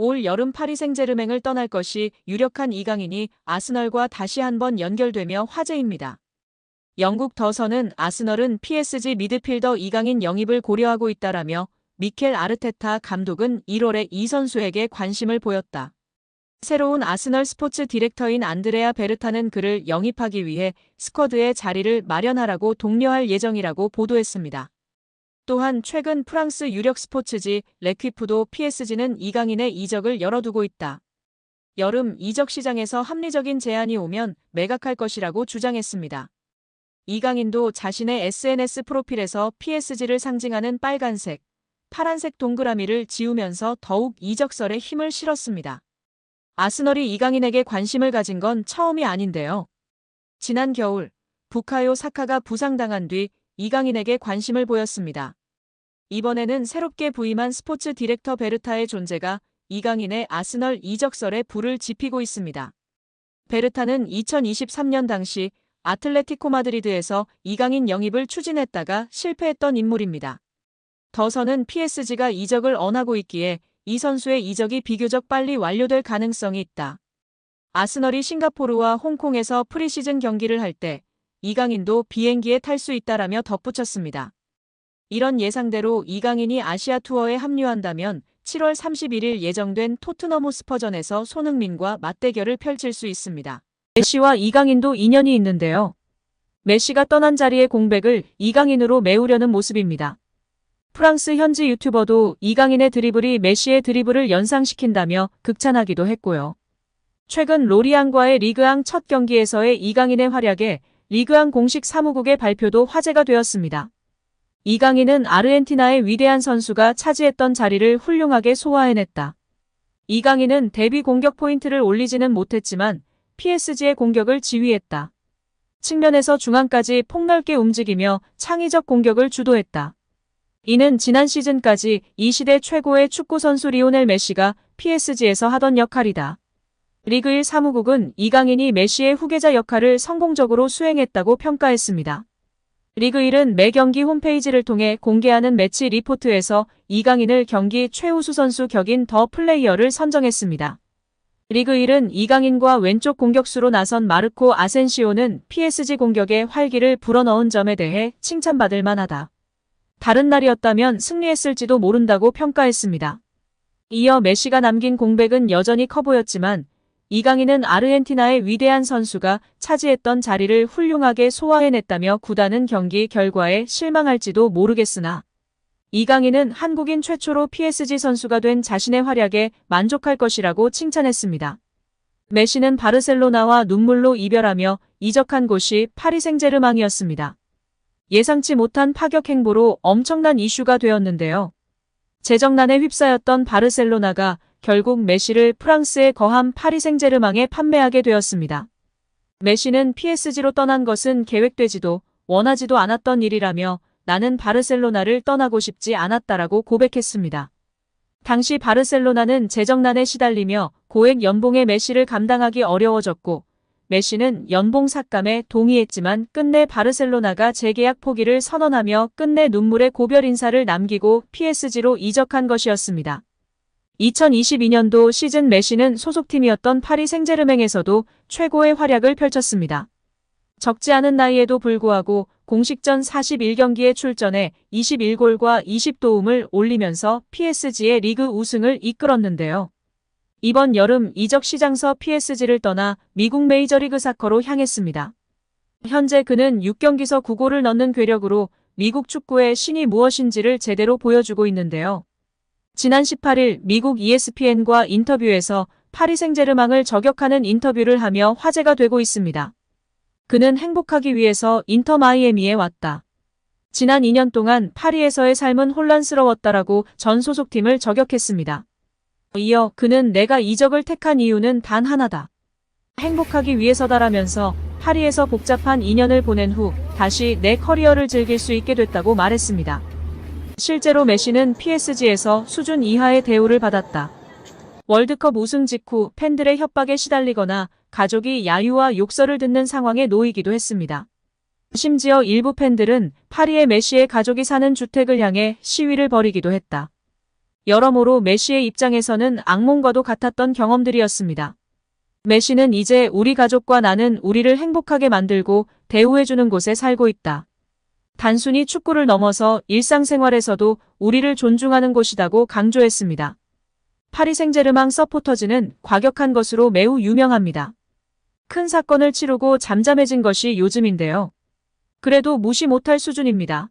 올 여름 파리 생제르맹을 떠날 것이 유력한 이강인이 아스널과 다시 한번 연결되며 화제입니다. 영국 더선은 아스널은 PSG 미드필더 이강인 영입을 고려하고 있다라며 미켈 아르테타 감독은 1월에 이 선수에게 관심을 보였다. 새로운 아스널 스포츠 디렉터인 안드레아 베르타는 그를 영입하기 위해 스쿼드에 자리를 마련하라고 독려할 예정이라고 보도했습니다. 또한 최근 프랑스 유력 스포츠지 레퀴프도 PSG는 이강인의 이적을 열어두고 있다. 여름 이적 시장에서 합리적인 제안이 오면 매각할 것이라고 주장했습니다. 이강인도 자신의 SNS 프로필에서 PSG를 상징하는 빨간색, 파란색 동그라미를 지우면서 더욱 이적설에 힘을 실었습니다. 아스널이 이강인에게 관심을 가진 건 처음이 아닌데요. 지난 겨울 부카요 사카가 부상당한 뒤 이강인에게 관심을 보였습니다. 이번에는 새롭게 부임한 스포츠 디렉터 베르타의 존재가 이강인의 아스널 이적설에 불을 지피고 있습니다. 베르타는 2023년 당시 아틀레티코 마드리드에서 이강인 영입을 추진했다가 실패했던 인물입니다. 더선은 PSG가 이적을 언하고 있기에 이 선수의 이적이 비교적 빨리 완료될 가능성이 있다. 아스널이 싱가포르와 홍콩에서 프리시즌 경기를 할 때 이강인도 비행기에 탈 수 있다라며 덧붙였습니다. 이런 예상대로 이강인이 아시아 투어에 합류한다면 7월 31일 예정된 토트넘 호스퍼전에서 손흥민과 맞대결을 펼칠 수 있습니다. 메시와 이강인도 인연이 있는데요. 메시가 떠난 자리의 공백을 이강인으로 메우려는 모습입니다. 프랑스 현지 유튜버도 이강인의 드리블이 메시의 드리블을 연상시킨다며 극찬하기도 했고요. 최근 로리앙과의 리그앙 첫 경기에서의 이강인의 활약에 리그앙 공식 사무국의 발표도 화제가 되었습니다. 이강인은 아르헨티나의 위대한 선수가 차지했던 자리를 훌륭하게 소화해냈다. 이강인은 데뷔 공격 포인트를 올리지는 못했지만 PSG의 공격을 지휘했다. 측면에서 중앙까지 폭넓게 움직이며 창의적 공격을 주도했다. 이는 지난 시즌까지 이 시대 최고의 축구선수 리오넬 메시가 PSG에서 하던 역할이다. 리그1 사무국은 이강인이 메시의 후계자 역할을 성공적으로 수행했다고 평가했습니다. 리그1은 매 경기 홈페이지를 통해 공개하는 매치 리포트에서 이강인을 경기 최우수 선수 격인 더 플레이어를 선정했습니다. 리그1은 이강인과 왼쪽 공격수로 나선 마르코 아센시오는 PSG 공격에 활기를 불어넣은 점에 대해 칭찬받을 만하다. 다른 날이었다면 승리했을지도 모른다고 평가했습니다. 이어 메시가 남긴 공백은 여전히 커 보였지만 이강인은 아르헨티나의 위대한 선수가 차지했던 자리를 훌륭하게 소화해냈다며 구단은 경기 결과에 실망할지도 모르겠으나 이강인은 한국인 최초로 PSG 선수가 된 자신의 활약에 만족할 것이라고 칭찬했습니다. 메시는 바르셀로나와 눈물로 이별하며 이적한 곳이 파리 생제르맹이었습니다. 예상치 못한 파격 행보로 엄청난 이슈가 되었는데요. 재정난에 휩싸였던 바르셀로나가 결국 메시를 프랑스에 거함 파리 생제르맹에 판매하게 되었습니다. 메시는 PSG로 떠난 것은 계획되지도 원하지도 않았던 일이라며 나는 바르셀로나를 떠나고 싶지 않았다라고 고백했습니다. 당시 바르셀로나는 재정난에 시달리며 고액 연봉의 메시를 감당하기 어려워졌고 메시는 연봉 삭감에 동의했지만 끝내 바르셀로나가 재계약 포기를 선언하며 끝내 눈물의 고별 인사를 남기고 PSG로 이적한 것이었습니다. 2022년도 시즌 메시는 소속팀이었던 파리 생제르맹에서도 최고의 활약을 펼쳤습니다. 적지 않은 나이에도 불구하고 공식전 41경기에 출전해 21골과 20도움을 올리면서 PSG의 리그 우승을 이끌었는데요. 이번 여름 이적 시장서 PSG를 떠나 미국 메이저리그 사커로 향했습니다. 현재 그는 6경기서 9골을 넣는 괴력으로 미국 축구의 신이 무엇인지를 제대로 보여주고 있는데요. 지난 18일 미국 ESPN과 인터뷰에서 파리 생제르맹을 저격하는 인터뷰를 하며 화제가 되고 있습니다. 그는 행복하기 위해서 인터 마이애미에 왔다. 지난 2년 동안 파리에서의 삶은 혼란스러웠다라고 전 소속팀을 저격했습니다. 이어 그는 내가 이적을 택한 이유는 단 하나다. 행복하기 위해서다라면서 파리에서 복잡한 2년을 보낸 후 다시 내 커리어를 즐길 수 있게 됐다고 말했습니다. 실제로 메시는 PSG에서 수준 이하의 대우를 받았다. 월드컵 우승 직후 팬들의 협박에 시달리거나 가족이 야유와 욕설을 듣는 상황에 놓이기도 했습니다. 심지어 일부 팬들은 파리의 메시의 가족이 사는 주택을 향해 시위를 벌이기도 했다. 여러모로 메시의 입장에서는 악몽과도 같았던 경험들이었습니다. 메시는 이제 우리 가족과 나는 우리를 행복하게 만들고 대우해주는 곳에 살고 있다. 단순히 축구를 넘어서 일상생활에서도 우리를 존중하는 곳이라고 강조했습니다. 파리 생제르맹 서포터즈는 과격한 것으로 매우 유명합니다. 큰 사건을 치르고 잠잠해진 것이 요즘인데요. 그래도 무시 못할 수준입니다.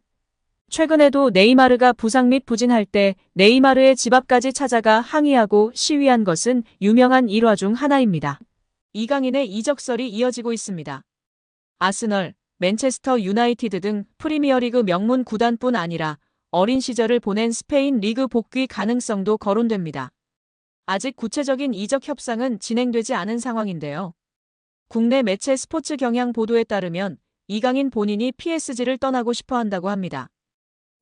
최근에도 네이마르가 부상 및 부진할 때 네이마르의 집 앞까지 찾아가 항의하고 시위한 것은 유명한 일화 중 하나입니다. 이강인의 이적설이 이어지고 있습니다. 아스널, 맨체스터 유나이티드 등 프리미어리그 명문 구단뿐 아니라 어린 시절을 보낸 스페인 리그 복귀 가능성도 거론됩니다. 아직 구체적인 이적 협상은 진행되지 않은 상황인데요. 국내 매체 스포츠 경향 보도에 따르면 이강인 본인이 PSG를 떠나고 싶어 한다고 합니다.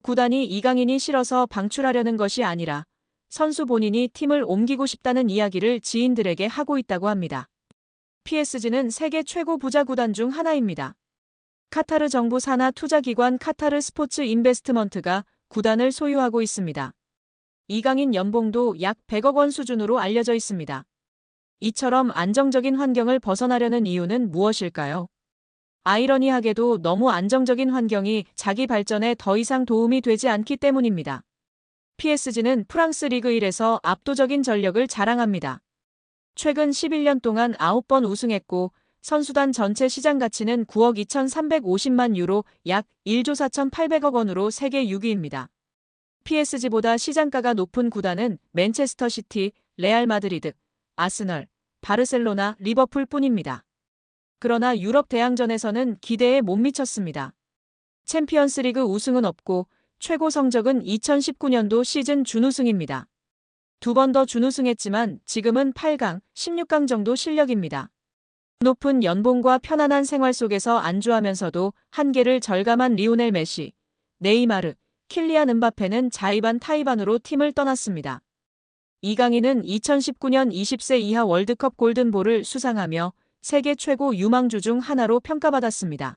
구단이 이강인이 싫어서 방출하려는 것이 아니라 선수 본인이 팀을 옮기고 싶다는 이야기를 지인들에게 하고 있다고 합니다. PSG는 세계 최고 부자 구단 중 하나입니다. 카타르 정부 산하 투자기관 카타르 스포츠 인베스트먼트가 구단을 소유하고 있습니다. 이강인 연봉도 약 100억 원 수준으로 알려져 있습니다. 이처럼 안정적인 환경을 벗어나려는 이유는 무엇일까요? 아이러니하게도 너무 안정적인 환경이 자기 발전에 더 이상 도움이 되지 않기 때문입니다. PSG는 프랑스 리그 1에서 압도적인 전력을 자랑합니다. 최근 11년 동안 9번 우승했고 선수단 전체 시장 가치는 9억 2,350만 유로 약 1조 4,800억 원으로 세계 6위입니다. PSG보다 시장가가 높은 구단은 맨체스터 시티, 레알 마드리드, 아스널, 바르셀로나, 리버풀 뿐입니다. 그러나 유럽 대항전에서는 기대에 못 미쳤습니다. 챔피언스리그 우승은 없고 최고 성적은 2019년도 시즌 준우승입니다. 두 번 더 준우승했지만 지금은 8강, 16강 정도 실력입니다. 높은 연봉과 편안한 생활 속에서 안주하면서도 한계를 절감한 리오넬 메시, 네이마르, 킬리안 음바페는 자의반 타의반으로 팀을 떠났습니다. 이강인은 2019년 20세 이하 월드컵 골든볼을 수상하며 세계 최고 유망주 중 하나로 평가받았습니다.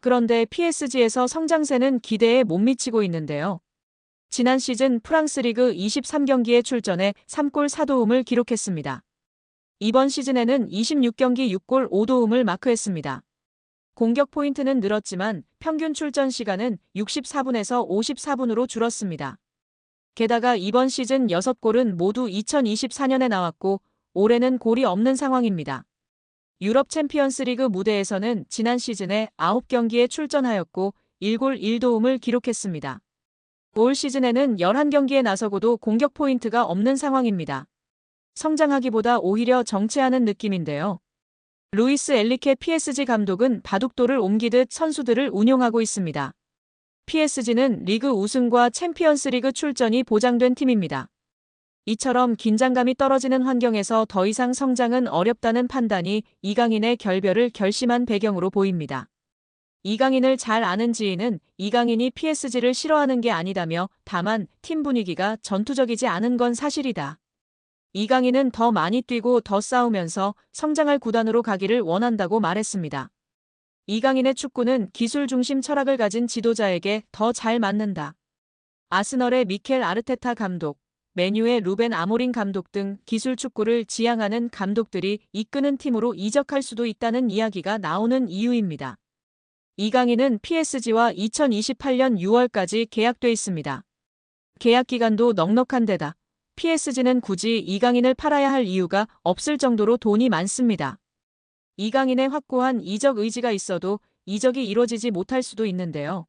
그런데 PSG에서 성장세는 기대에 못 미치고 있는데요. 지난 시즌 프랑스 리그 23경기에 출전해 3골 4도움을 기록했습니다. 이번 시즌에는 26경기 6골 5도움을 마크했습니다. 공격 포인트는 늘었지만 평균 출전 시간은 64분에서 54분으로 줄었습니다. 게다가 이번 시즌 6골은 모두 2024년에 나왔고 올해는 골이 없는 상황입니다. 유럽 챔피언스리그 무대에서는 지난 시즌에 9경기에 출전하였고 1골 1도움을 기록했습니다. 올 시즌에는 11경기에 나서고도 공격 포인트가 없는 상황입니다. 성장하기보다 오히려 정체하는 느낌인데요. 루이스 엘리케 PSG 감독은 바둑돌을 옮기듯 선수들을 운용하고 있습니다. PSG는 리그 우승과 챔피언스리그 출전이 보장된 팀입니다. 이처럼 긴장감이 떨어지는 환경에서 더 이상 성장은 어렵다는 판단이 이강인의 결별을 결심한 배경으로 보입니다. 이강인을 잘 아는 지인은 이강인이 PSG를 싫어하는 게 아니다며 다만 팀 분위기가 전투적이지 않은 건 사실이다. 이강인은 더 많이 뛰고 더 싸우면서 성장할 구단으로 가기를 원한다고 말했습니다. 이강인의 축구는 기술 중심 철학을 가진 지도자에게 더 잘 맞는다. 아스널의 미켈 아르테타 감독, 맨유의 루벤 아모린 감독 등 기술 축구를 지향하는 감독들이 이끄는 팀으로 이적할 수도 있다는 이야기가 나오는 이유입니다. 이강인은 PSG와 2028년 6월까지 계약돼 있습니다. 계약 기간도 넉넉한 데다 PSG는 굳이 이강인을 팔아야 할 이유가 없을 정도로 돈이 많습니다. 이강인의 확고한 이적 의지가 있어도 이적이 이뤄지지 못할 수도 있는데요.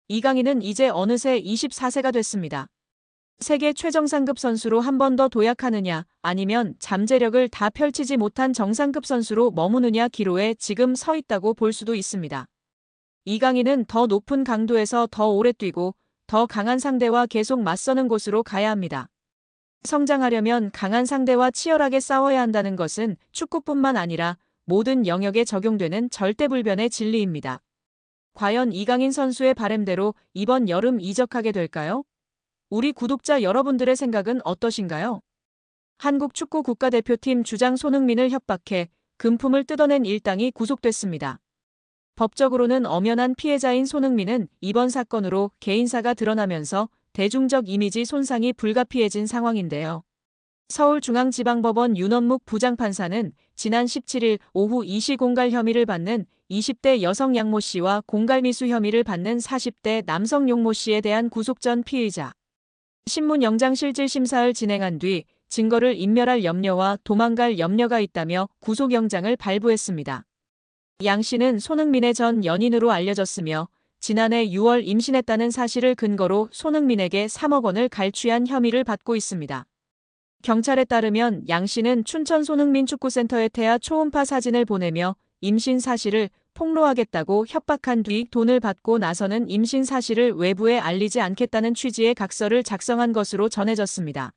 이강인은 이제 어느새 24세가 됐습니다. 세계 최정상급 선수로 한 번 더 도약하느냐 아니면 잠재력을 다 펼치지 못한 정상급 선수로 머무느냐 기로에 지금 서 있다고 볼 수도 있습니다. 이강인은 더 높은 강도에서 더 오래 뛰고 더 강한 상대와 계속 맞서는 곳으로 가야 합니다. 성장하려면 강한 상대와 치열하게 싸워야 한다는 것은 축구뿐만 아니라 모든 영역에 적용되는 절대불변의 진리입니다. 과연 이강인 선수의 바람대로 이번 여름 이적하게 될까요? 우리 구독자 여러분들의 생각은 어떠신가요? 한국 축구 국가대표팀 주장 손흥민을 협박해 금품을 뜯어낸 일당이 구속됐습니다. 법적으로는 엄연한 피해자인 손흥민은 이번 사건으로 개인사가 드러나면서 대중적 이미지 손상이 불가피해진 상황인데요. 서울중앙지방법원 윤원묵 부장판사는 지난 17일 오후 이시공갈 혐의를 받는 20대 여성 양모 씨와 공갈미수 혐의를 받는 40대 남성 용모 씨에 대한 구속 전 피의자 신문영장실질심사를 진행한 뒤 증거를 인멸할 염려와 도망갈 염려가 있다며 구속영장을 발부했습니다. 양 씨는 손흥민의 전 연인으로 알려졌으며 지난해 6월 임신했다는 사실을 근거로 손흥민에게 3억 원을 갈취한 혐의를 받고 있습니다. 경찰에 따르면 양 씨는 춘천 손흥민 축구센터에 태아 초음파 사진을 보내며 임신 사실을 폭로하겠다고 협박한 뒤 돈을 받고 나서는 임신 사실을 외부에 알리지 않겠다는 취지의 각서를 작성한 것으로 전해졌습니다.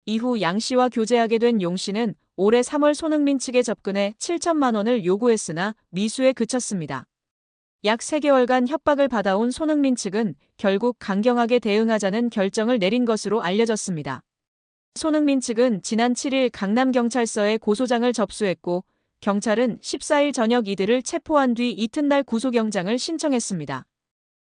이후 양 씨와 교제하게 된 용 씨는 올해 3월 손흥민 측에 접근해 7천만 원을 요구했으나 미수에 그쳤습니다. 약 3개월간 협박을 받아온 손흥민 측은 결국 강경하게 대응하자는 결정을 내린 것으로 알려졌습니다. 손흥민 측은 지난 7일 강남경찰서에 고소장을 접수했고 경찰은 14일 저녁 이들을 체포한 뒤 이튿날 구속영장을 신청했습니다.